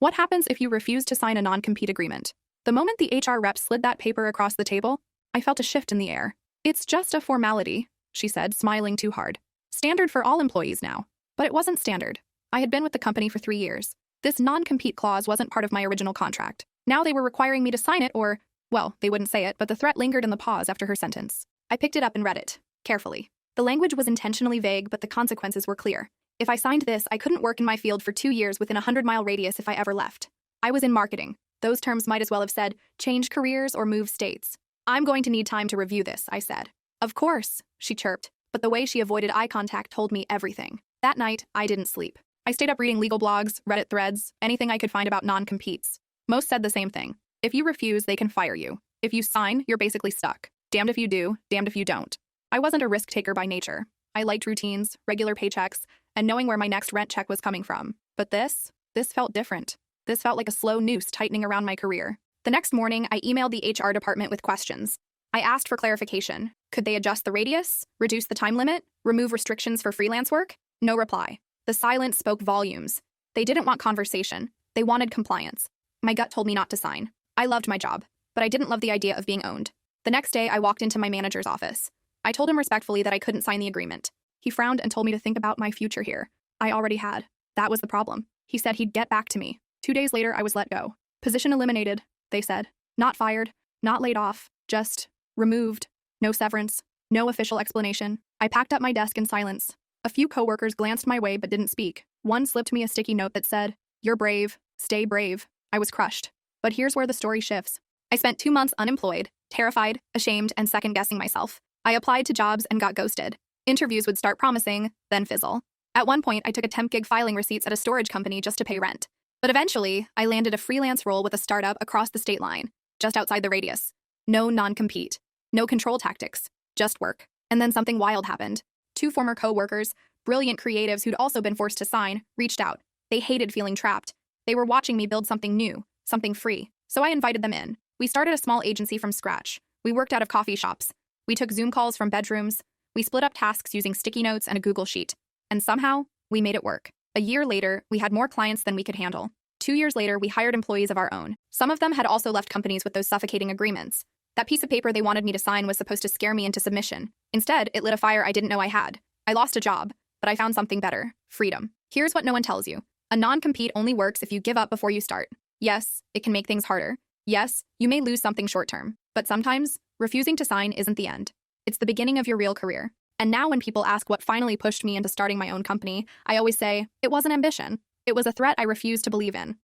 What happens if you refuse to sign a non-compete agreement? The moment the HR rep slid that paper across the table, I felt a shift in the air. It's just a formality, she said, smiling too hard. Standard for all employees now. But it wasn't standard. I had been with the company for 3 years. This non-compete clause wasn't part of my original contract. Now they were requiring me to sign it or, well, they wouldn't say it, but the threat lingered in the pause after her sentence. I picked it up and read it, carefully. The language was intentionally vague, but the consequences were clear. If I signed this, I couldn't work in my field for 2 years within a 100-mile radius if I ever left. I was in marketing. Those terms might as well have said, change careers or move states. I'm going to need time to review this, I said. Of course, she chirped, but the way she avoided eye contact told me everything. That night, I didn't sleep. I stayed up reading legal blogs, Reddit threads, anything I could find about non-competes. Most said the same thing. If you refuse, they can fire you. If you sign, you're basically stuck. Damned if you do, damned if you don't. I wasn't a risk taker by nature. I liked routines, regular paychecks, and knowing where my next rent check was coming from. But this felt different. This felt like a slow noose tightening around my career. The next morning, I emailed the HR department with questions. I asked for clarification. Could they adjust the radius, reduce the time limit, remove restrictions for freelance work? No reply. The silence spoke volumes. They didn't want conversation. They wanted compliance. My gut told me not to sign. I loved my job, but I didn't love the idea of being owned. The next day, I walked into my manager's office. I told him respectfully that I couldn't sign the agreement. He frowned and told me to think about my future here. I already had. That was the problem. He said he'd get back to me. 2 days later, I was let go. Position eliminated, they said. Not fired, not laid off, just removed. No severance, no official explanation. I packed up my desk in silence. A few coworkers glanced my way but didn't speak. One slipped me a sticky note that said, "You're brave, stay brave." I was crushed. But here's where the story shifts. I spent 2 months unemployed, terrified, ashamed, and second-guessing myself. I applied to jobs and got ghosted. Interviews would start promising, then fizzle. At one point, I took a temp gig filing receipts at a storage company just to pay rent. But eventually, I landed a freelance role with a startup across the state line, just outside the radius. No non-compete, no control tactics, just work. And then something wild happened. 2 former co-workers, brilliant creatives who'd also been forced to sign, reached out. They hated feeling trapped. They were watching me build something new, something free. So I invited them in. We started a small agency from scratch. We worked out of coffee shops. We took Zoom calls from bedrooms. We split up tasks using sticky notes and a Google Sheet. And somehow, we made it work. A year later, we had more clients than we could handle. 2 years later, we hired employees of our own. Some of them had also left companies with those suffocating agreements. That piece of paper they wanted me to sign was supposed to scare me into submission. Instead, it lit a fire I didn't know I had. I lost a job, but I found something better: freedom. Here's what no one tells you. A non-compete only works if you give up before you start. Yes, it can make things harder. Yes, you may lose something short-term. But sometimes, refusing to sign isn't the end. It's the beginning of your real career. And now when people ask what finally pushed me into starting my own company, I always say, it wasn't ambition. It was a threat I refused to believe in.